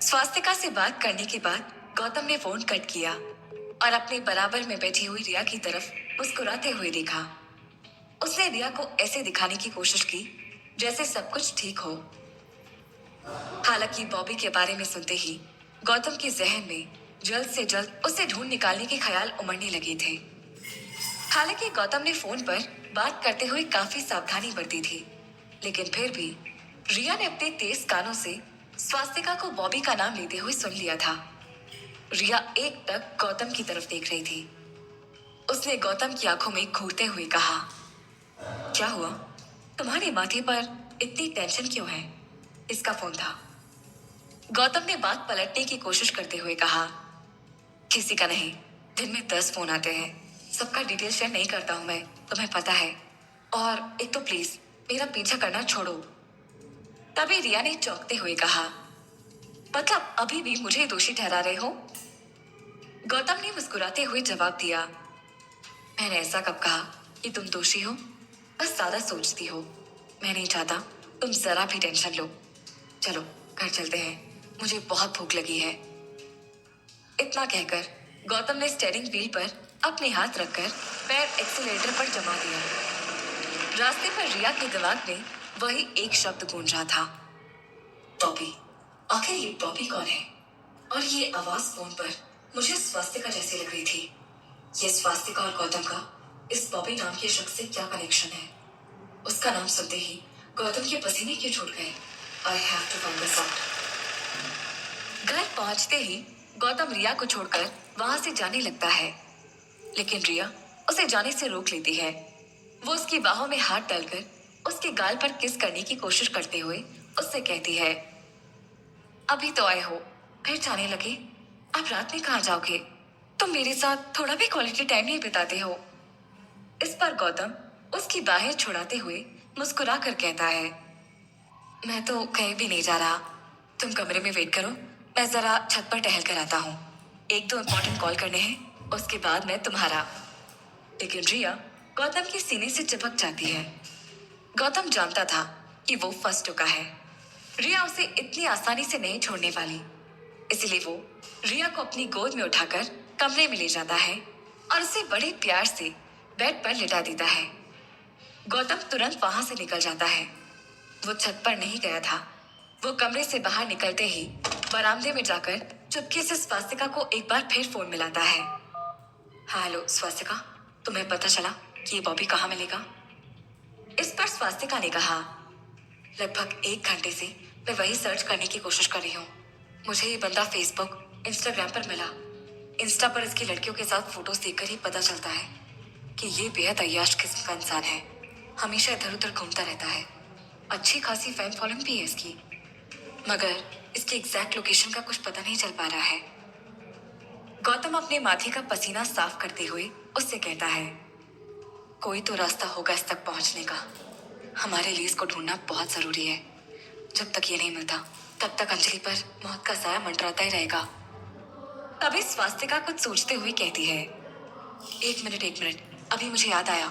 स्वास्तिका से बात करने के बाद गौतम ने फोन कट किया और अपने बराबर में बैठी हुई रिया की तरफ मुस्कुराते हुए देखा। उसने रिया को ऐसे दिखाने की कोशिश की जैसे सब कुछ ठीक हो। हालांकि बॉबी के बारे में सुनते ही गौतम के जहन में जल्द से जल्द उसे ढूंढ निकालने के ख्याल उमड़ने लगे थे। हालांकि गौतम ने फोन पर बात करते हुए काफी सावधानी बरती थी, लेकिन फिर भी रिया ने अपने तेज कानों से स्वास्तिका को बॉबी का नाम लेते हुए सुन लिया था। रिया एक टक गौतम की तरफ देख रही थी। उसने गौतम की आंखों में घूरते हुए कहा, क्या हुआ? तुम्हारे माथे पर इतनी टेंशन क्यों है? इसका फोन था। गौतम ने बात पलटने की कोशिश करते हुए कहा, किसी का नहीं, दिन में 10 फोन आते हैं, सबका डिटेल शेयर नहीं करता हूं मैं, तुम्हें पता है। और एक तो प्लीज मेरा पीछा करना छोड़ो। तभी रिया ने चौंकते हुए कहा, मतलब अभी भी मुझे दोषी ठहरा रहे हो? गौतम ने मुस्कुराते हुए जवाब दिया, मैंने ऐसा कब कहा कि तुम दोषी हो? बस ज्यादा सोचती हो। मैं नहीं चाहता तुम जरा भी टेंशन लो। चलो घर चलते हैं, मुझे बहुत भूख लगी है। इतना कहकर गौतम ने स्टीयरिंग व्हील पर अपने हाथ रखकर पैर एक्सीलेटर पर जमा दिया। रास्ते पर रिया के दिमाग में वही एक शब्द गूंज रहा था, बॉबी। आखिर ये बॉबी कौन है? और ये आवाज फोन पर मुझे स्वास्तिका जैसी लग रही थी। ये स्वास्तिका और गौतम का इस बॉबी नाम के शख्स से क्या कनेक्शन है? उसका नाम सुनते ही गौतम के पसीने क्यों छूट गए? I have to find this out. घर पहुंचते ही गौतम रिया को छोड़कर वहां से जाने लगता है, लेकिन रिया उसे जाने से रोक लेती है। वो उसकी बाहों में हाथ डालकर उसके गाल पर किस करने की कोशिश करते हुए उससे कहती है, अभी तो आए हो, फिर जाने लगे? अब रात में कहाँ जाओगे? तुम मेरे साथ थोड़ा भी क्वालिटी टाइम नहीं बिताते हो। इस पर गौतम उसकी बाहें छुड़ाते हुए मुस्कुरा कर कहता है, मैं तो कहीं भी नहीं जा रहा। तुम कमरे में वेट करो, मैं जरा छत पर टहल कर आता हूँ। एक दो इम्पोर्टेंट कॉल करने हैं, उसके बाद मैं तुम्हारा। लेकिन रिया गौतम के सीने से चिपक जाती है। गौतम जानता था कि वो फंस चुका है। रिया उसे इतनी आसानी से नहीं छोड़ने वाली। इसलिए वो रिया को अपनी गोद में उठाकर कमरे में ले जाता है और उसे बड़े प्यार से बेड पर लिटा देता है। गौतम तुरंत वहां से निकल जाता है। वो छत पर नहीं गया था। वो कमरे से बाहर निकलते ही बरामदे में जाकर चुपके से स्वास्तिका को एक बार फिर फोन मिलाता है। हाँ हेलो स्वास्तिका, तुम्हें पता चला कि ये बॉबी कहाँ मिलेगा? इस पर स्वास्तिका ने कहा, लगभग 1 घंटे से मैं वही सर्च करने की कोशिश कर रही हूँ। मुझे ये बंदा फेसबुक इंस्टाग्राम पर मिला। इंस्टा पर इसकी लड़कियों के साथ फोटोज देखकर ही पता चलता है कि ये बेहद अय्याश किस्म का इंसान है। हमेशा इधर उधर घूमता रहता है। अच्छी खासी फैन फॉलोइंग भी है इसकी, मगर इसकी एग्जैक्ट लोकेशन का कुछ पता नहीं चल पा रहा है। गौतम अपने माथे का पसीना साफ करते हुए उससे कहता है, कोई तो रास्ता होगा इस तक पहुंचने का। हमारे लिए इसको ढूंढना बहुत जरूरी है। जब तक ये नहीं मिलता तब तक अंजलि पर मौत का साया मंडराता ही रहेगा। तभी स्वास्तिका कुछ सोचते हुए कहती है, एक मिनट, अभी मुझे याद आया।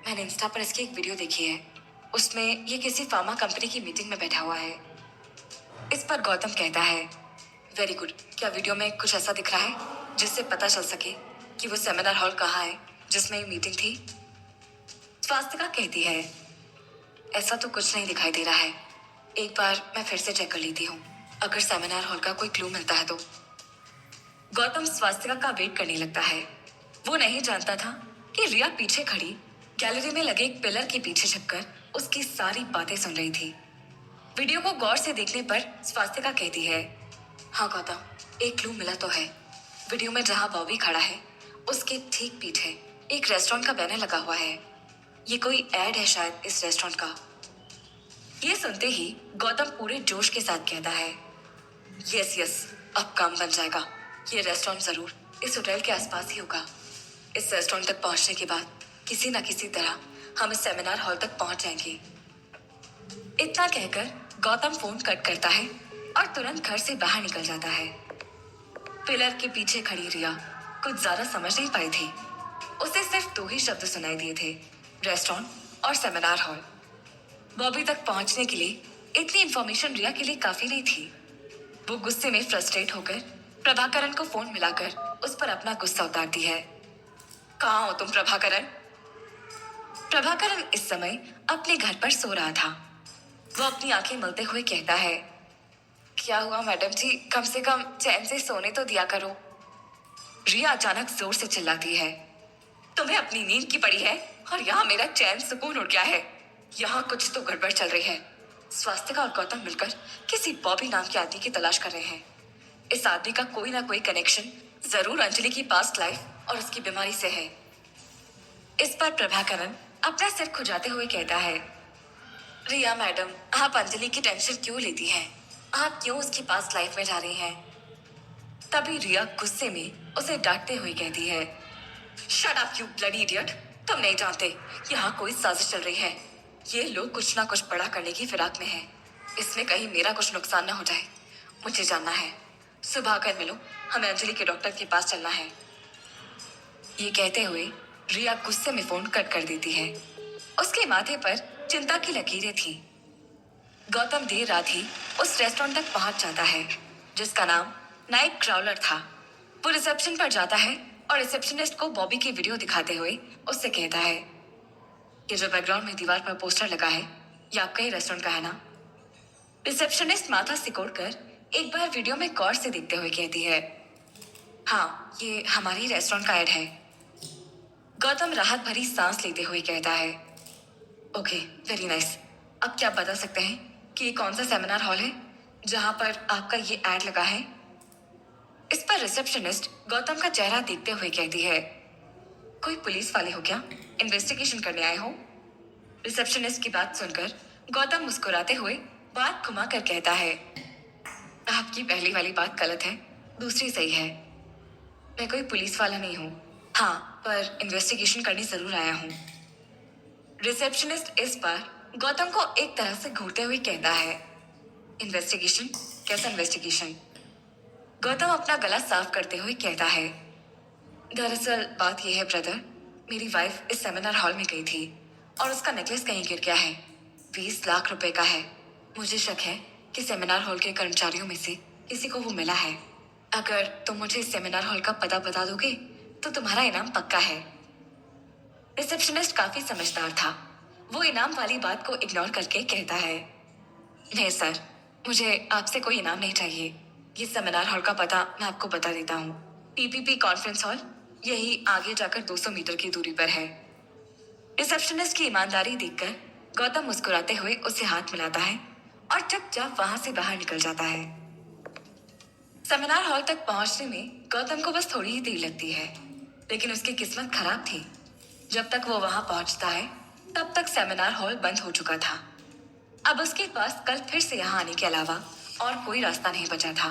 मैंने इंस्टा पर इसकी एक वीडियो देखी है। उसमें ये किसी फार्मा कंपनी की मीटिंग में बैठा हुआ है। इस पर गौतम कहता है, वेरी गुड। क्या वीडियो में कुछ ऐसा दिख रहा है जिससे पता चल सके कि वो सेमिनार हॉल कहाँ है जिसमें ये मीटिंग थी? स्वास्तिका कहती है, ऐसा तो कुछ नहीं दिखाई दे रहा है। एक बार मैं फिर से चेक कर लेती हूँ, अगर सेमिनार हॉल का कोई क्लू मिलता है तो। गौतम स्वास्तिका का वेट करने लगता है। वो नहीं जानता था कि रिया पीछे खड़ी गैलरी में लगे एक पिलर के पीछे छिपकर उसकी सारी बातें सुन रही थी। वीडियो को गौर से देखने पर स्वास्तिका कहती है, हाँ गौतम, एक क्लू मिला तो है। वीडियो में जहाँ बॉबी खड़ा है उसके ठीक पीछे एक रेस्टोरेंट का बैनर लगा हुआ है। ये कोई ऐड है शायद इस रेस्टोरेंट का। ये सुनते ही गौतम पूरे जोश के साथ कहता है, यस, अब काम बन जाएगा। ये रेस्टोरेंट जरूर इस होटल के आसपास ही होगा। इस रेस्टोरेंट तक पहुंचने के बाद किसी न किसी तरह हम इस सेमिनार हॉल तक पहुंच जाएंगे। इतना कहकर गौतम फोन कट करता है और तुरंत घर से बाहर निकल जाता है। पिलर के पीछे खड़ी रिया कुछ ज्यादा समझ नहीं पाई थी। उसे सिर्फ 2 ही शब्द सुनाई दिए थे, रेस्टोरेंट और सेमिनार हॉल। बॉबी तक पहुंचने के लिए इतनी इंफॉर्मेशन रिया के लिए काफी नहीं थी। वो गुस्से में फ्रस्ट्रेट होकर प्रभाकरण को फोन मिलाकर उस पर अपना गुस्सा उतारती है। कहाँ हो तुम प्रभाकरण? प्रभाकरण इस समय अपने घर पर सो रहा था। वो अपनी आंखें मलते हुए कहता है, क्या हुआ मैडम जी, कम से कम चैन से सोने तो दिया करो। रिया अचानक जोर से चिल्लाती है, तुम्हें अपनी नींद की पड़ी है और यहाँ मेरा चैन सुकून उड़ गया है। यहाँ कुछ तो गड़बड़ चल रही है। स्वास्तिका और गौतम मिलकर किसी बॉबी नाम के आदमी की तलाश कर रहे हैं। इस आदमी का कोई ना कोई कनेक्शन जरूर अंजलि की पास्ट लाइफ और उसकी बीमारी से है। इस पर प्रभाकरण अपना सिर खुजाते हुए कहता है, रिया मैडम, आप अंजलि की टेंशन क्यों लेती हैं? आप क्यों उसकी पास्ट लाइफ में जा रही हैं? तभी रिया गुस्से में उसे डांटते हुए कहती है, shut up you bloody idiot. तुम नहीं जानते यहाँ कोई साजिश चल रही है। ये लोग कुछ ना कुछ बड़ा करने की फिराक में हैं। इसमें कहीं मेरा कुछ नुकसान ना हो जाए। मुझे जानना है। सुबह आकर मिलो, हमें अंजलि के डॉक्टर के पास चलना है। ये कहते हुए रिया गुस्से में फोन कट कर देती है। उसके माथे पर चिंता की लकीरें थी। गौतम देर रात ही उस रेस्टोरेंट तक पहुंच जाता है जिसका नाम नाइट क्राउलर था। वो रिसेप्शन पर जाता है और रिसेप्शनिस्ट को बॉबी की वीडियो दिखाते हुए उससे कहता है, ये जो बैकग्राउंड में दीवार पर पोस्टर लगा है, ये आपका ही रेस्टोरेंट का है ना? रिसेप्शनिस्ट माथा सिकोड़कर एक बार वीडियो में गौर से देखते हुए कहती है, हाँ, ये हमारी रेस्टोरेंट का ऐड है। गौतम राहत भरी सांस लेते हुए कहता है, ओके, वेरी नाइस। अब क्या आप बता सकते हैं कि ये कौन सा सेमिनार हॉल है जहां पर आपका ये ऐड लगा है? इस पर रिसेप्शनिस्ट गौतम का चेहरा देखते हुए कहती है, कोई पुलिस वाले हो क्या? इन्वेस्टिगेशन करने आए हो? रिसेप्शनिस्ट की बात सुनकर गौतम मुस्कुराते हुए बात घुमाकर कहता है, आपकी पहली वाली बात गलत है, दूसरी सही है। मैं कोई पुलिस वाला नहीं हूँ। हाँ, पर इन्वेस्टिगेशन करने जरूर आया हूँ। रिसेप्शनिस्ट इस बार गौतम को एक तरह से घूरते हुए कहता है, इन्वेस्टिगेशन? कैसा इन्वेस्टिगेशन? गौतम अपना गला साफ करते हुए कहता है, दरअसल बात यह है ब्रदर, मेरी वाइफ इस सेमिनार हॉल में गई थी और उसका नेकलेस कहीं गिर गया है। 20 लाख रुपए का है। मुझे शक है कि सेमिनार हॉल के कर्मचारियों में से किसी को वो मिला है। अगर तुम मुझे इस सेमिनार हॉल का पता बता दोगे तो तुम्हारा इनाम पक्का है। रिसेप्शनिस्ट काफी समझदार था। वो इनाम वाली बात को इग्नोर करके कहता है, नहीं सर, मुझे आपसे कोई इनाम नहीं चाहिए। ये सेमिनार हॉल का पता मैं आपको बता देता हूँ। पीपीपी कॉन्फ्रेंस हॉल यही आगे जाकर 200 मीटर की दूरी पर है। रिसेप्शनिस्ट की ईमानदारी देखकर गौतम मुस्कुराते हुए उसे हाथ मिलाता है और चुपचाप वहां से बाहर निकल जाता है। सेमिनार हॉल तक पहुंचने में गौतम को बस थोड़ी ही देर लगती है, लेकिन उसकी किस्मत खराब थी। जब तक वो वहां पहुंचता है तब तक सेमिनार हॉल बंद हो चुका था। अब उसके पास कल फिर से यहाँ आने के अलावा और कोई रास्ता नहीं बचा था।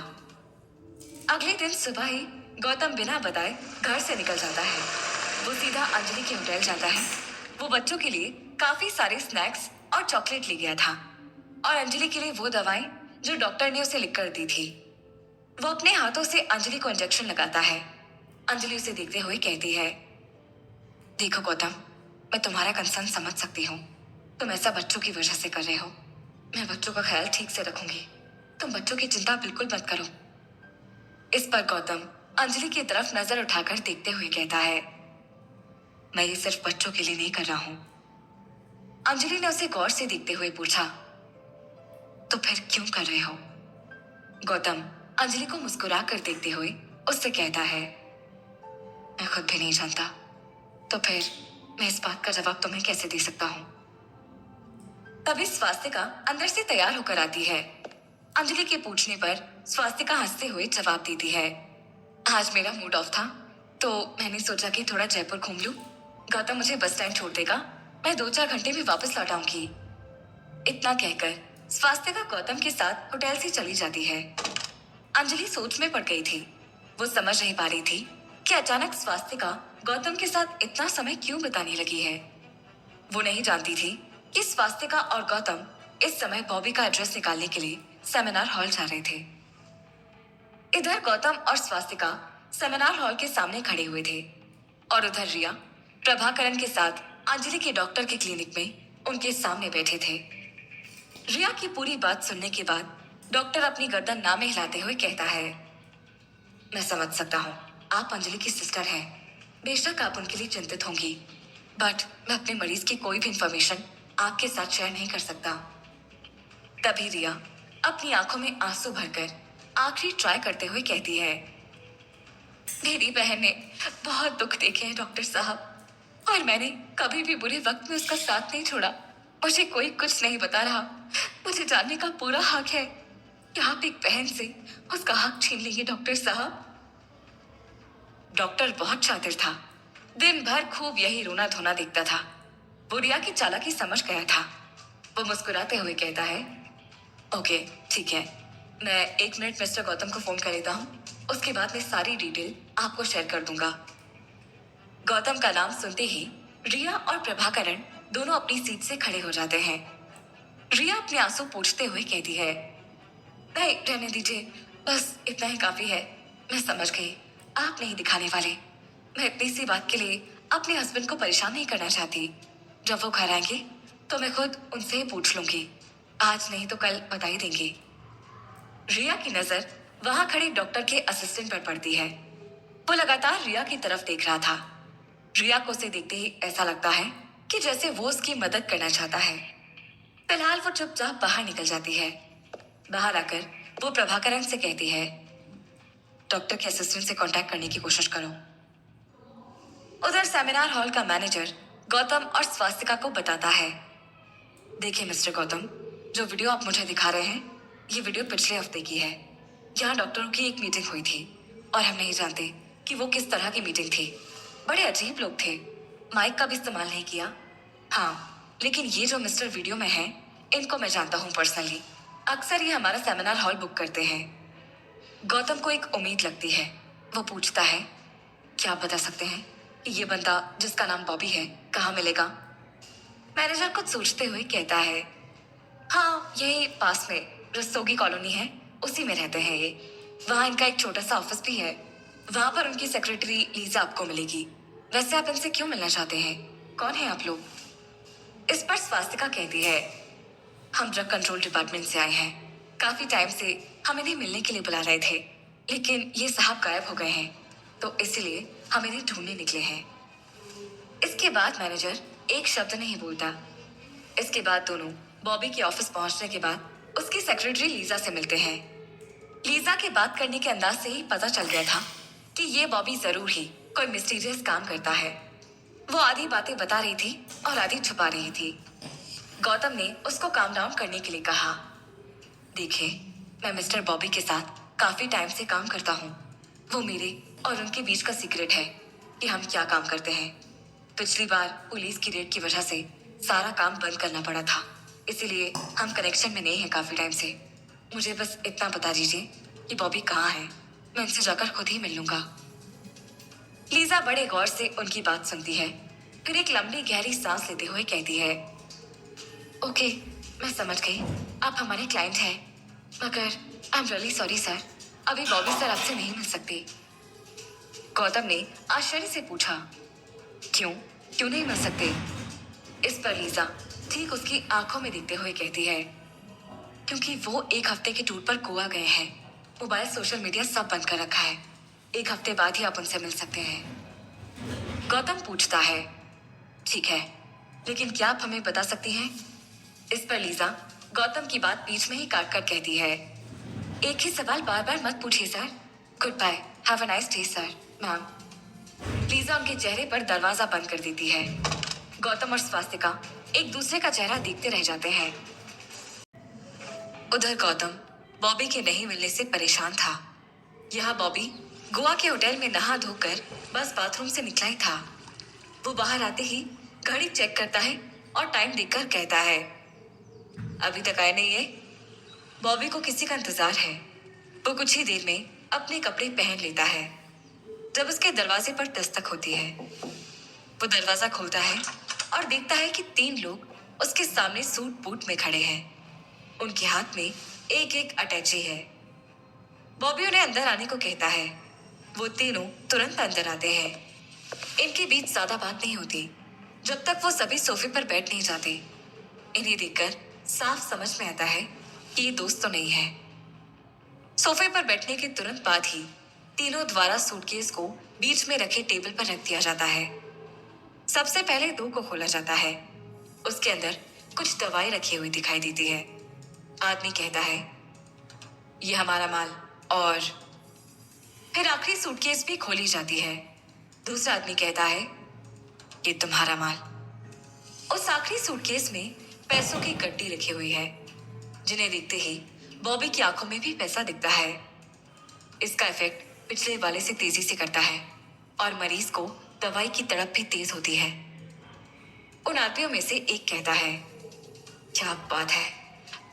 अगले दिन सुबह ही गौतम बिना बताए घर से निकल जाता है। वो सीधा अंजलि के होटल जाता है। वो बच्चों के लिए काफी सारे स्नैक्स और चॉकलेट ले गया था और अंजलि के लिए वो दवाएं जो डॉक्टर ने उसे लिख कर दी थी। वो अपने हाथों से अंजलि को इंजेक्शन लगाता है। अंजलि उसे देखते हुए कहती है, देखो गौतम, मैं तुम्हारा कंसर्न समझ सकती हूँ। तुम ऐसा बच्चों की वजह से कर रहे हो। मैं बच्चों का ख्याल ठीक से रखूंगी। तुम बच्चों की चिंता बिल्कुल मत करो। इस पर गौतम अंजलि की तरफ नजर उठाकर देखते हुए कहता है, मैं ये सिर्फ बच्चों के लिए नहीं कर रहा हूँ। अंजलि ने उसे गौर से देखते हुए पूछा, तो फिर क्यों कर रहे हो? गौतम अंजलि को मुस्कुरा कर देखते हुए उससे कहता है, मैं खुद भी नहीं जानता, तो फिर मैं इस बात का जवाब तुम्हें कैसे दे सकता हूँ? तभी स्वास्तिका अंदर से तैयार होकर आती है। अंजलि के पूछने पर स्वास्तिका हंसते हुए जवाब देती है, आज मेरा मूड ऑफ था तो मैंने सोचा कि थोड़ा जयपुर घूम लूं। गौतम मुझे बस स्टैंड छोड़ देगा, मैं 2-4 घंटे में वापस लौट आऊंगी। इतना कहकर स्वास्तिका गौतम के साथ होटल से चली जाती है। अंजलि सोच में पड़ गई थी। वो समझ नहीं पा रही थी कि अचानक स्वास्तिका गौतम के साथ इतना समय क्यों बिताने लगी है। वो नहीं जानती थी कि स्वास्तिका और गौतम इस समय बॉबी का एड्रेस निकालने के लिए सेमिनार हॉल जा रहे थे। इधर गौतम और स्वास्तिका सेमिनार हॉल के सामने खड़े हुए थे और उधर रिया प्रभाकरण के साथ अंजलि के डॉक्टर के क्लिनिक में उनके सामने बैठे थे। रिया की पूरी बात सुनने के बाद डॉक्टर अपनी गर्दन ना में हिलाते हुए कहता है, मैं समझ सकता हूँ, आप अंजलि की सिस्टर हैं। बेशक आप उनके लिए चिंतित होंगी, बट मैं अपने मरीज की कोई भी इंफॉर्मेशन आपके साथ शेयर नहीं कर सकता। तभी रिया अपनी आंखों में आंसू भरकर आखिरी ट्राई करते हुए कहती है, मेरी बहन ने बहुत दुख देखे हैं डॉक्टर साहब, और मैंने कभी भी बुरे वक्त में उसका साथ नहीं छोड़ा। मुझे कोई कुछ नहीं बता रहा। मुझे जानने का पूरा हक है कि आप एक बहन से उसका हक छीन लेंगे डॉक्टर साहब। डॉक्टर बहुत शातिर था। दिन भर खूब यही रोना धोना देखता था। वो रिया की चालाकी समझ गया था। वो मुस्कुराते हुए कहता है, ओके ठीक है, मैं 1 मिनट मिस्टर गौतम को फोन कर लेता हूँ। उसके बाद मैं सारी डिटेल आपको शेयर कर दूंगा। गौतम का नाम सुनते ही रिया और प्रभाकरण दोनों अपनी सीट से खड़े हो जाते हैं। रिया अपने आंसू पोंछते हुए कहती है, नहीं रहने दीजिए, बस इतना ही काफी है। मैं समझ गई, आप नहीं दिखाने वाले। मैं इतनी सी बात के लिए अपने हस्बैंड को परेशान नहीं करना चाहती। जब वो घर आएंगे तो मैं खुद उनसे ही पूछ लूंगी। आज नहीं तो कल बता ही देंगे। रिया की नजर वहां खड़े डॉक्टर के असिस्टेंट पर पड़ती है। वो लगातार रिया की तरफ देख रहा था। रिया को उसे देखते ही ऐसा लगता है कि जैसे वो उसकी मदद करना चाहता है। फिलहाल वो चुपचाप बाहर निकल जाती है। बाहर आकर वो प्रभाकरण से कहती है, डॉक्टर के असिस्टेंट से कांटेक्ट करने की कोशिश करो। उधर सेमिनार हॉल का मैनेजर गौतम और स्वास्तिका को बताता है, देखिए मिस्टर गौतम, जो वीडियो आप मुझे दिखा रहे हैं, ये वीडियो पिछले हफ्ते की है। यहाँ डॉक्टरों की एक मीटिंग हुई थी और हम नहीं जानते कि वो किस तरह की मीटिंग थी। बड़े अजीब लोग थे। माइक का भी इस्तेमाल नहीं किया। हाँ, लेकिन ये जो मिस्टर वीडियो में है, इनको मैं जानता हूँ पर्सनली। अक्सर ये हमारा सेमिनार हॉल बुक करते हैं। गौतम को एक उम्मीद लगती है। वो पूछता है, क्या आप बता सकते हैं कि ये बंदा जिसका नाम बॉबी है कहाँ मिलेगा? मैनेजर कुछ सोचते हुए कहता है, हाँ यही पास में रस्तोगी कॉलोनी है, उसी में रहते हैं ये। वहाँ इनका एक छोटा सा ऑफिस भी है। वहाँ पर उनकी सेक्रेटरी लीजा आपको मिलेगी। वैसे आप इनसे क्यों मिलना चाहते हैं? कौन है आप लोग? इस पर स्वास्तिका कहती है, हम ड्रग कंट्रोल डिपार्टमेंट से आए हैं। काफी टाइम से हम इन्हें मिलने के लिए बुला रहे थे, लेकिन ये साहब गायब हो गए हैं, तो इसीलिए हम इन्हें ढूंढने निकले हैं। इसके बाद मैनेजर एक शब्द नहीं बोलता। इसके बाद दोनों बॉबी के ऑफिस पहुंचने के बाद उसकी सेक्रेटरी लीजा से मिलते हैं। लीजा के बात करने के अंदाज से ही पता चल गया था कि ये बॉबी जरूर ही कोई मिस्टीरियस काम करता है। वो आधी बातें बता रही थी और आधी छुपा रही थी। गौतम ने उसको काम डाउन करने के लिए कहा, देखिए, मैं मिस्टर बॉबी के साथ काफी टाइम से काम करता हूँ। वो मेरे और उनके बीच का सीक्रेट है कि हम क्या काम करते हैं। पिछली बार पुलिस की रेड की वजह से सारा काम बंद करना पड़ा था, इसीलिए हम कनेक्शन में नहीं हैं काफी टाइम से। मुझे बस इतना बता दीजिए कि बॉबी कहाँ है, मैं उनसे जाकर खुद ही मिल लूंगा। लीजा बड़े गौर से उनकी बात सुनती है, फिर एक लंबी गहरी सांस लेते हुए कहती है, ओके, मैं समझ गई, आप हमारे क्लाइंट हैं, मगर I am really sorry sir, अभी बॉबी सर आपसे नहीं मिल सकते। गौतम ने आश्चर्य से पूछा, क्यों क्यों नहीं मिल सकते? इस पर लीजा ठीक उसकी आंखों में देखते हुए कहती है, क्योंकि वो एक हफ्ते के टूर पर गोवा गए हैं। मोबाइल सोशल मीडिया सब बंद कर रखा है। 1 हफ्ते बाद ही आप उनसे मिल सकते हैं। गौतम पूछता है, ठीक है, लेकिन क्या आप हमें बता सकती हैं? इस पर लीजा गौतम की बात बीच में ही काट कर कहती है, एक ही सवाल बार बार मत पूछिए sir. Good bye, have a nice day sir, ma'am. Lisa उनके चेहरे पर दरवाजा बंद कर देती है। गौतम और स्वास्तिका एक दूसरे का चेहरा देखते रह जाते हैं। उधर गौतम बॉबी के नहीं मिलने से परेशान था। यहाँ बॉबी गोवा के होटल में नहा धोकर बस बाथरूम से निकला ही था। वो बाहर आते ही घड़ी चेक करता है और टाइम देखकर कहता है, अभी तक आए नहीं है। बॉबी को किसी का इंतजार है। वो कुछ ही देर में अपने कपड़े पहन लेता है। जब उसके दरवाजे पर दस्तक होती है, वो दरवाजा खोलता है और देखता है कि 3 लोग उसके सामने सूट बूट में खड़े हैं। उनके हाथ में एक एक अटैची है। बॉबी उन्हें अंदर आने को कहता है। वो तीनों तुरंत अंदर आते हैं। इनके बीच ज्यादा बात नहीं होती जब तक वो सभी सोफे पर बैठ नहीं जाते। इन्हें देखकर साफ समझ में आता है कि ये दोस्त तो नहीं है। सोफे पर बैठने के तुरंत बाद ही तीनों द्वारा सूटकेस को बीच में रखे टेबल पर रख दिया जाता है। सबसे पहले दो को खोला जाता है। उसके अंदर कुछ दवाई रखी हुई दिखाई देती है। आदमी कहता है, ये हमारा माल। और फिर आखिरी सूटकेस भी खोली जाती है। दूसरा आदमी कहता है, ये तुम्हारा माल। उस आखिरी सूटकेस में पैसों की गड्डी रखी हुई है, जिन्हें देखते ही बॉबी की आंखों में भी पैसा दिखता है। इसका इफेक्ट पिछले वाले से तेजी से करता है और मरीज को दवाई की तड़प भी तेज होती है। उन आदमियों में से एक कहता है, क्या बात है,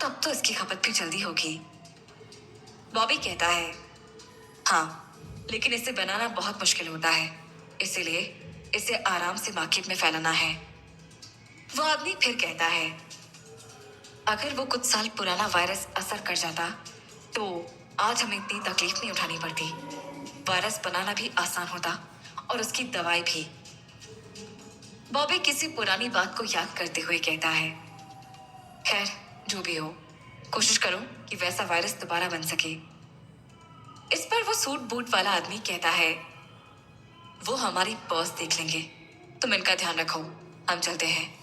तब तो इसकी खपत भी जल्दी होगी। बॉबी कहता है, हाँ, लेकिन इसे बनाना बहुत मुश्किल होता है, इसीलिए इसे आराम से मार्केट में फैलाना है। वो आदमी फिर कहता है, अगर वो कुछ साल पुराना वायरस असर कर जाता तो आज हमें इतनी तकलीफ नहीं उठानी पड़ती। वायरस बनाना भी आसान होता और उसकी दवाई भी। बॉबी किसी पुरानी बात को याद करते हुए कहता है, खैर जो भी हो, कोशिश करो कि वैसा वायरस दोबारा बन सके। इस पर वो सूट बूट वाला आदमी कहता है, वो हमारी बॉस देख लेंगे, तुम इनका ध्यान रखो, हम चलते हैं।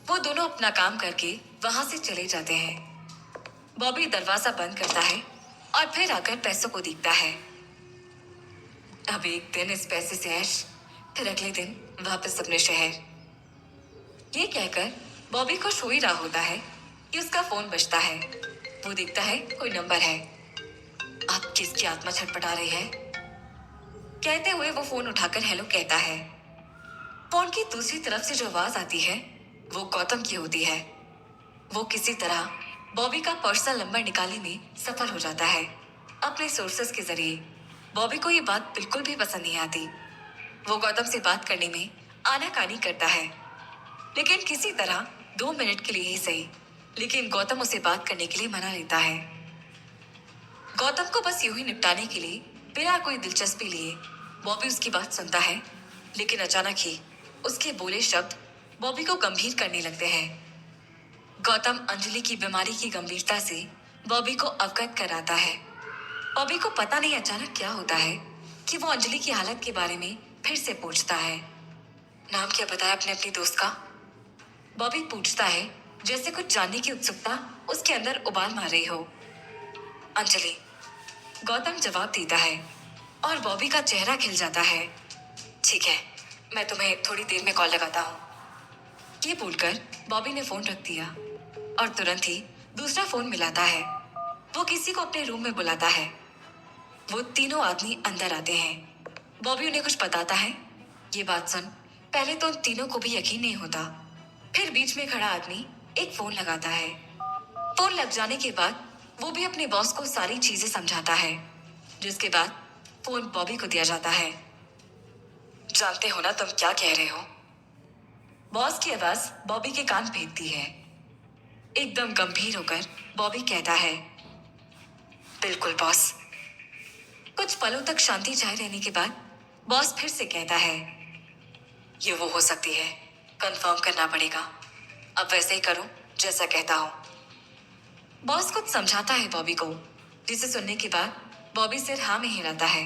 वो दोनों अपना काम करके वहां से चले जाते हैं। बॉबी दरवाजा बंद करता है और फिर आकर पैसों को देखता है। अब एक दिन इस पैसे से ऐश, फिर अगले दिन वापस अपने शहर। ये कहकर बॉबी खुश हो ही रहा होता है कि उसका फोन बजता है। वो देखता है कोई नंबर है। आप किसकी आत्मा छटपटा रही है? कहते हुए वो फोन उठाकर हेलो कहता है। फोन की दूसरी तरफ से जो आवाज आती है वो गौतम की होती है। वो किसी तरह बॉबी का पर्सनल नंबर निकालने में सफल हो जाता है अपने सोर्सेस के जरिए। बॉबी को ये बात बिल्कुल भी पसंद नहीं आती। वो गौतम से बात करने में आनाकानी करता है, लेकिन किसी तरह 2 मिनट के लिए ही सही, लेकिन गौतम उसे बात करने के लिए मना लेता है। गौतम को बस यूं ही निपटाने के लिए बिना कोई दिलचस्पी लिए बॉबी उसकी बात सुनता है, लेकिन अचानक ही उसके बोले शब्द बॉबी को गंभीर करने लगते हैं। गौतम अंजलि की बीमारी की गंभीरता से बॉबी को अवगत कराता है। बॉबी को पता नहीं अचानक क्या होता है कि वो अंजलि की हालत के बारे में फिर से पूछता है। नाम क्या बताया अपने अपनी दोस्त का? बॉबी पूछता है, जैसे कुछ जानने की उत्सुकता उसके अंदर उबाल मार रही हो। अंजलि, गौतम जवाब देता है और बॉबी का चेहरा खिल जाता है। ठीक है, मैं तुम्हें थोड़ी देर में कॉल लगाता हूँ। ये बोलकर बॉबी ने फोन रख दिया और तुरंत ही दूसरा फोन मिलाता है। वो किसी को अपने रूम में बुलाता है। वो तीनों आदमी अंदर आते हैं। बॉबी उन्हें कुछ बताता है। ये बात सुन पहले तो उन तीनों को भी यकीन नहीं होता। फिर बीच में खड़ा आदमी एक फोन लगाता है। फोन लग जाने के बाद वो भी अपने बॉस को सारी चीजें समझाता है, जिसके बाद फोन बॉबी को दिया जाता है। जानते हो ना तुम क्या कह रहे हो? बॉस की आवाज बॉबी के कान भेदती है। एकदम गंभीर होकर बॉबी कहता है, बिल्कुल बॉस। कुछ पलों तक शांति छाए रहने के बाद बॉस फिर से कहता है, ये वो हो सकती है, कंफर्म करना पड़ेगा। अब वैसे ही करो जैसा कहता हूं। बॉस कुछ समझाता है बॉबी को, जिसे सुनने के बाद बॉबी सिर हाँ में हिलाता है।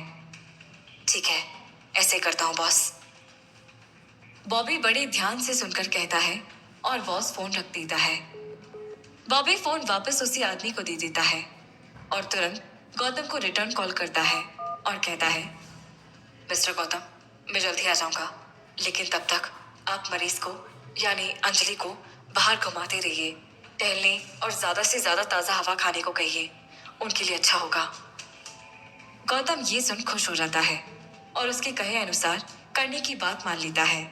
ठीक है, ऐसे करता हूं बॉस। बॉबी बड़े ध्यान से सुनकर कहता है और बॉस फोन रख देता है। बॉबी फोन वापस उसी आदमी को दे देता है और तुरंत गौतम को रिटर्न कॉल करता है और कहता है, मिस्टर गौतम, मैं जल्दी आ जाऊंगा, लेकिन तब तक आप मरीज को यानी अंजलि को बाहर घुमाते रहिए, टहलने और ज्यादा से ज्यादा ताजा हवा खाने को कहिए, उनके लिए अच्छा होगा। गौतम ये सुन खुश हो जाता है और उसके कहे अनुसार करने की बात मान लेता है।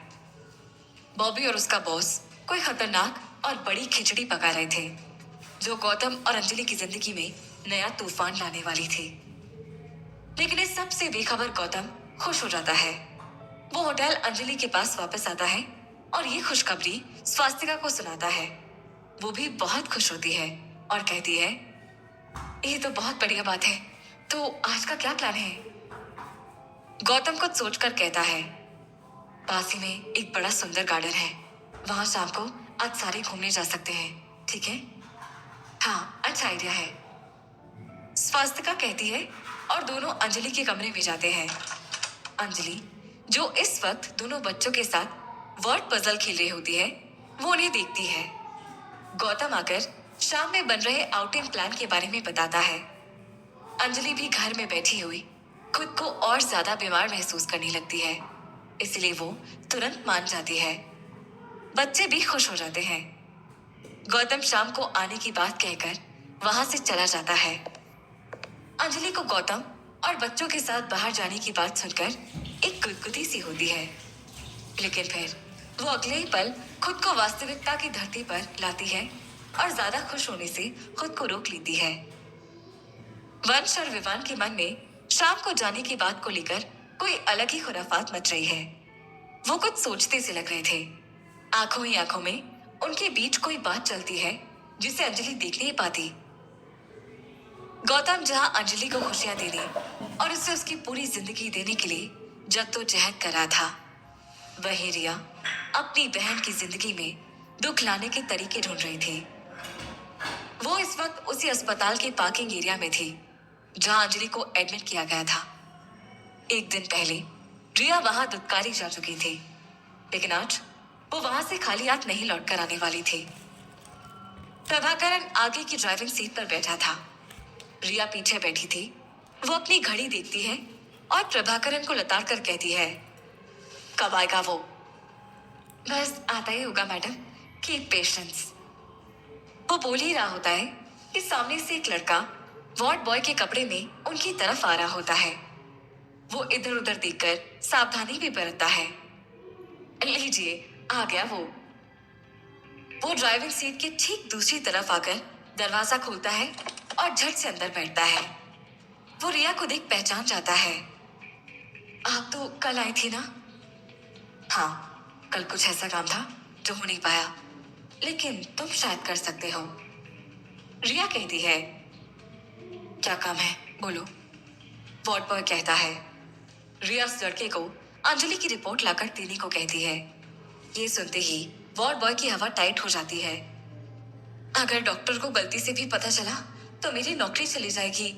बॉबी और उसका बॉस कोई खतरनाक और बड़ी खिचड़ी पका रहे थे, जो गौतम और अंजलि की जिंदगी में नया तूफान लाने वाली थी। लेकिन इस सब से बेखबर गौतम खुश हो जाता है। वो होटल अंजलि के पास वापस आता है और ये खुशखबरी स्वास्तिका को सुनाता है। वो भी बहुत खुश होती है और कहती है, ये तो बहुत बढ़िया बात है, तो आज का क्या प्लान है? गौतम कुछ सोचकर कहता है, पास ही में एक बड़ा सुंदर गार्डन है, वहां शाम को आज सारे घूमने जा सकते हैं, ठीक है? हाँ, अच्छा आइडिया है। स्वास्तिका कहती है और दोनों अंजलि के कमरे में जाते हैं। अंजलि, जो इस वक्त दोनों बच्चों के साथ वर्ड पजल खेल रही होती है, वो उन्हें देखती है। गौतम आकर शाम में बन रहे आउटिंग प्लान के बारे में बताता है। अंजलि भी घर में बैठी हुई खुद को और ज्यादा बीमार महसूस करने लगती है, इसलिए वो तुरंत मान जाती है। बच्चे भी खुश हो जाते हैं। गौतम शाम को आने की बात कहकर वहां से चला जाता है। अंजलि को गौतम और बच्चों के साथ बाहर जाने की बात सुनकर एक गुदगुदी सी होती है, लेकिन फिर वो अगले ही पल खुद को वास्तविकता की धरती पर लाती है और ज्यादा खुश होने से खुद को रोक लेती है। वंश और विवान के मन में शाम को जाने की बात को लेकर कोई अलग ही खुराफात मच रही है। वो कुछ सोचते से लग रहे थे। आंखों ही आंखों में उनके बीच कोई बात चलती है जिसे अंजलि देख नहीं पाती। गौतम जहां अंजलि को खुशियां देने और उसे उसकी पूरी जिंदगी देने के लिए जद्दोजहद कर रहा था, वहीं रिया अपनी बहन की जिंदगी में दुख लाने के तरीके ढूंढ रही थी। वो इस वक्त उसी अस्पताल के पार्किंग एरिया में थी जहां अंजलि को एडमिट किया गया था। एक दिन पहले रिया वहां दुत्कारी जा चुकी थी, लेकिन आज वो वहां से खाली हाथ नहीं लौटकर आने वाली थी। प्रभाकरन आगे की ड्राइविंग सीट पर बैठा था। रिया पीछे बैठी थी। वो अपनी घड़ी देखती है और प्रभाकरन को लताड़ कर कहती है, कब आएगा वो? बस आता ही होगा मैडम, कीप पेशेंस। वो बोल ही रहा होता है कि सामने से एक लड़का वार्ड बॉय के कपड़े में उनकी तरफ आ रहा होता है। वो इधर उधर देखकर सावधानी भी बरतता है। लीजिए, आ गया वो। वो ड्राइविंग सीट के ठीक दूसरी तरफ आकर दरवाजा खोलता है और झट से अंदर बैठता है। वो रिया को देख पहचान जाता है। आप तो कल आई थी ना? हाँ, कल कुछ ऐसा काम था जो हो नहीं पाया, लेकिन तुम शायद कर सकते हो। रिया कहती है, क्या काम है बोलो? वार्ड बॉय कहता है। रिया उस लड़के को अंजलि की रिपोर्ट लाकर देने को कहती है। ये सुनते ही वार्ड बॉय की हवा टाइट हो जाती है। अगर डॉक्टर को गलती से भी पता चला तो मेरी नौकरी चली जाएगी,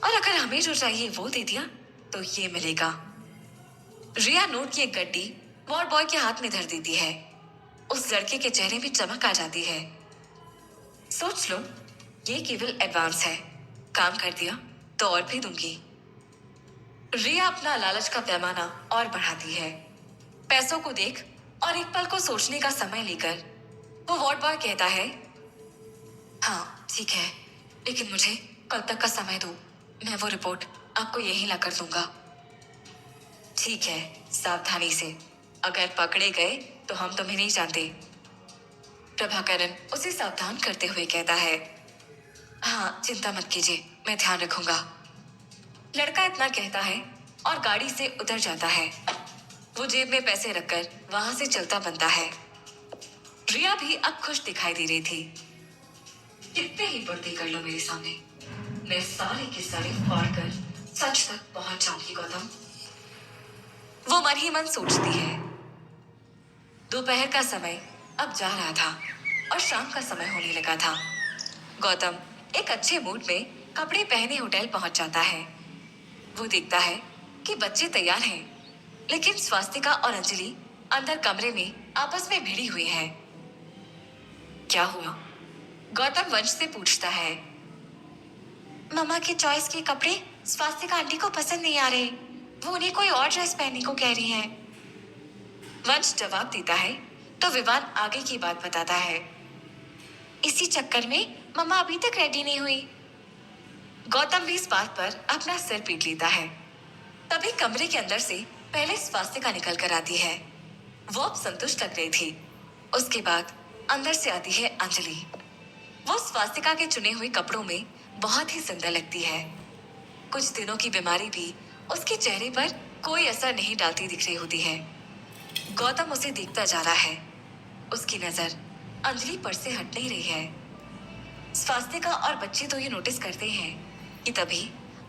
और अगर हमें जो चाहिए वो दे दिया तो ये मिलेगा। रिया नोट की एक गड्डी वार्ड बॉय के हाथ में धर देती है। उस लड़के के चेहरे में चमक आ जाती है। सोच लो, ये केवल एडवांस है, काम कर दिया तो और भी दूंगी। रिया अपना लालच का पैमाना और बढ़ाती है। पैसों को देख और एक पल को सोचने का समय लेकर वो वार्ड बॉय कहता है, हाँ ठीक है, लेकिन मुझे कल तक का समय दो, मैं वो रिपोर्ट आपको यहीं ला कर दूंगा। ठीक है, सावधानी से, अगर पकड़े गए तो हम तुम्हें नहीं जानते। प्रभाकरन उसे सावधान करते हुए कहता है, हाँ चिंता मत कीजिए, मैं ध्यान रखूंगा। लड़का इतना कहता है और गाड़ी से उतर जाता है। वो जेब में पैसे रखकर वहां से चलता बनता है। रिया भी अब खुश दिखाई दे रही थी। कितने ही पर्दे कर लो मेरे सामने, मैं सारे के सारे फाड़ कर सच तक पहुंच जाऊंगी गौतम। वो मन ही मन सोचती है। दोपहर का समय अब जा रहा था और शाम का समय होने लगा था। गौतम एक अच्छे मूड में कपड़े पहने होटल पहुंच जाता है। वो देखता है कि बच्चे तैयार हैं, लेकिन स्वास्तिका और अंजलि अंदर कमरे में आपस में भिड़ी हुई हैं। क्या हुआ? गौतम वंश से पूछता है। मम्मा के चॉइस के कपड़े स्वास्तिका आंटी को पसंद नहीं आ रहे, वो उन्हें कोई और ड्रेस पहनने को कह रही हैं। वंश जवाब देता है तो विवान आगे की बात बताता है। इसी चक्कर में मम्मा अभी तक रेडी नहीं हुई। गौतम भी इस बात पर अपना सिर पीट लेता है। तभी कमरे के अंदर से पहले स्वास्तिका निकल कर आती है। वो अब संतुष्ट लग रही थी। उसके बाद अंदर से आती है अंजलि। वो स्वास्तिका के चुने हुए कपड़ों में बहुत ही सुंदर लगती है। कुछ दिनों की बीमारी भी उसके चेहरे पर कोई असर नहीं डालती दिख रही होती है। गौतम उसे देखता जा रहा है। उसकी नजर अंजलि पर से हट नहीं रही है। स्वास्तिका और बच्चे तो ये नोटिस करते हैं कि तभी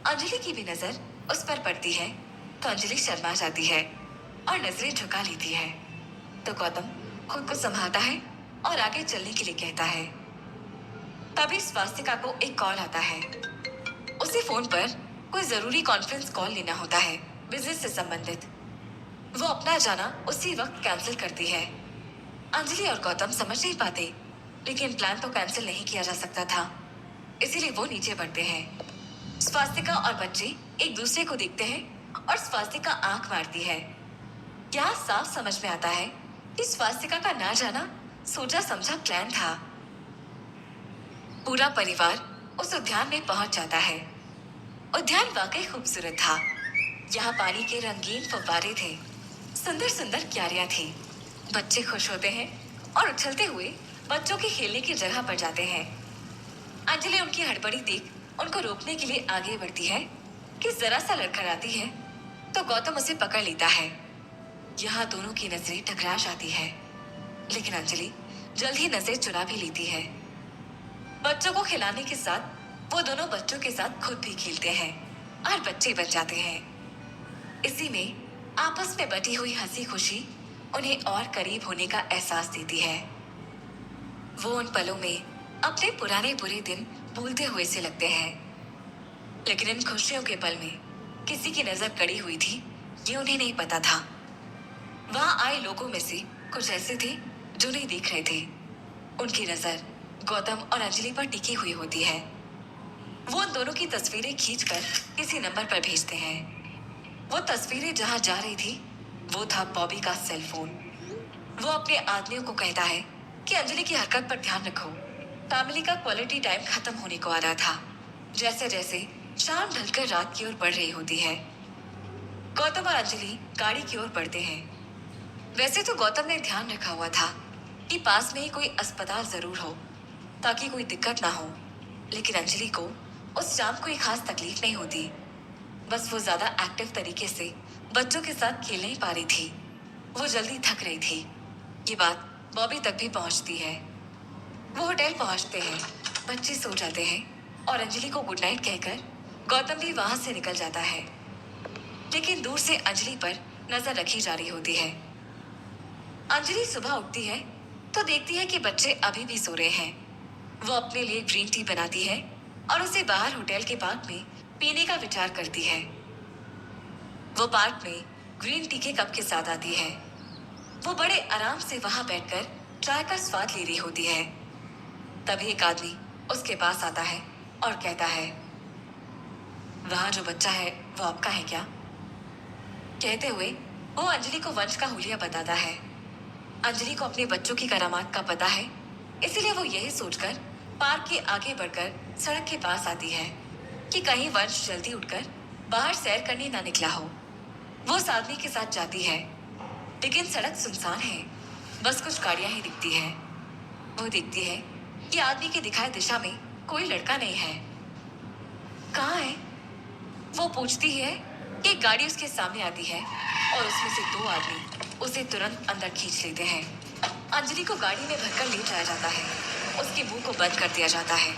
अंजलि की भी नजर उस पर पड़ती है तो अंजलि शर्मा जाती है और नजरें झुका लेती है। तो गौतम खुद को संभालता है और आगे चलने के लिए कहता है। तभी स्वास्तिका को एक कॉल आता है। उसे फोन पर कोई जरूरी कॉन्फ्रेंस कॉल लेना होता है, बिजनेस से संबंधित। वो अपना जाना उसी वक्त कैंसिल करती है। अंजलि और गौतम समझ नहीं पाते, लेकिन प्लान तो कैंसिल नहीं किया जा सकता था, इसीलिए वो नीचे बढ़ते हैं। स्वास्तिका और बच्चे एक दूसरे को देखते हैं और स्वास्तिका आंख मारती है। क्या साफ समझ में आता है कि स्वास्तिका का ना जाना सोचा समझा प्लान था। पूरा परिवार उस उद्यान में पहुंच जाता है। उद्यान वाकई खूबसूरत था। यहाँ पानी के रंगीन फव्वारे थे, सुंदर सुंदर क्यारियां थी। बच्चे खुश होते हैं और उछलते हुए बच्चों के खेलने की जगह पर जाते हैं। अंजलि उनकी हड़बड़ी देख उनको रोकने के लिए आगे बढ़ती है कि जरा सा लड़खड़ाती है तो गौतम उसे पकड़ लेता है। यहाँ दोनों की नजरें टकरा जाती है, लेकिन अंजलि जल्द ही नजरें चुरा भी लेती है। बच्चों को खिलाने के साथ वो दोनों बच्चों के साथ खुद भी खेलते हैं और बच्चे बन जाते हैं। इसी में आपस में बटी हुई हंसी खुशी उन्हें और करीब होने का एहसास देती है। वो उन पलों में अपने पुराने बुरे दिन भूलते हुए से लगते हैं, लेकिन इन खुशियों के पल में किसी की नजर कड़ी हुई थी, ये उन्हें नहीं पता था। वहां आए लोगों में से कुछ ऐसे थे जो नहीं दिख रहे थे। उनकी नजर गौतम और अंजलि पर टिकी हुई होती है। वो उन दोनों की तस्वीरें खींचकर किसी नंबर पर भेजते हैं। वो तस्वीरें जहां जा रही थी वो था बॉबी का सेल फोन। वो अपने आदमियों को कहता है कि अंजलि की हरकत पर ध्यान रखो। फैमिली का क्वालिटी टाइम खत्म होने को आ रहा था। जैसे जैसे शाम ढलकर रात की ओर बढ़ रही होती है, गौतम और अंजलि गाड़ी की ओर बढ़ते हैं। वैसे तो गौतम ने ध्यान रखा हुआ था कि पास में ही कोई अस्पताल जरूर हो ताकि कोई दिक्कत ना हो, लेकिन अंजलि को उस शाम कोई खास तकलीफ नहीं होती। बस वो ज्यादा एक्टिव तरीके से बच्चों के साथ खेल नहीं पा रही थी। वो जल्दी थक रही थी। ये बात बॉबी तक भी पहुंचती है। वो होटल पहुंचते हैं, बच्चे सो जाते हैं और अंजलि को गुड नाइट कहकर गौतम भी वहां से निकल जाता है। लेकिन दूर से अंजलि पर नजर रखी जा रही होती है। अंजलि सुबह उठती है तो देखती है कि बच्चे अभी भी सो रहे हैं। वो अपने लिए ग्रीन टी बनाती है और उसे बाहर होटल के पार्क में पीने का विचार करती है। वो पार्क में ग्रीन टी के कप के साथ आती है। वो बड़े आराम से वहां बैठकर चाय का स्वाद ले रही होती है। तभी एक आदमी उसके पास आता है और कहता है, वहां जो बच्चा है वो आपका है क्या? कहते हुए वो अंजलि को वंश का हुलिया बताता है। अंजलि को अपने बच्चों की करामात का पता है, इसीलिए वो यही सोचकर पार्क के आगे बढ़कर सड़क के पास आती है कि कहीं वंश जल्दी उठकर बाहर सैर करने ना निकला हो। वो उस आदमी के साथ जाती है, लेकिन सड़क सुनसान है, बस कुछ गाड़ियां ही दिखती है। वो देखती है कि आदमी के दिखाए दिशा में कोई लड़का नहीं है। कहाँ है? वो पूछती है कि एक गाड़ी उसके सामने आती है और उसमें से दो आदमी उसे तुरंत अंदर खींच लेते हैं। अंजलि को गाड़ी में भरकर ले जाया जाता है। उसके मुंह को बंद कर दिया जाता है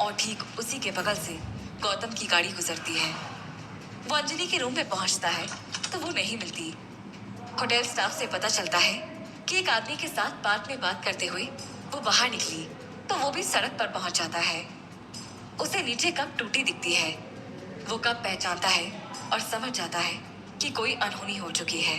और ठीक उसी के बगल से गौतम की गाड़ी गुजरती है। वो अंजलि के रूम में पहुंचता है तो वो नहीं मिलती। होटल स्टाफ से पता चलता है कि एक आदमी के साथ पार्क में बात करते हुए वो बाहर निकली तो वो भी सड़क पर पहुंच जाता है। उसे नीचे कप टूटी दिखती है। वो कप पहचानता है और समझ जाता है कि कोई अनहोनी हो चुकी है।